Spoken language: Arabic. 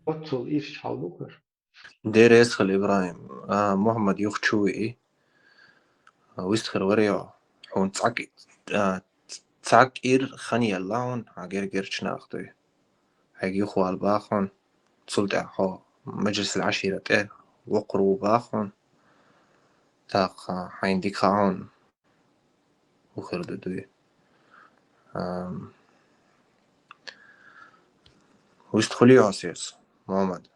Wat zal eerst haaldoker? دير يسخل إبراهيم محمد يخشوي إيه ويسخر وريو حون تسعك إير خني اللون عجير جيرش ناخدوي هيجي يخو الباخون تصلت أحو مجلس العشيرة إيه وقرو باخون تاق حين ديك خاون وخير دوي ويستخلي عسيس محمد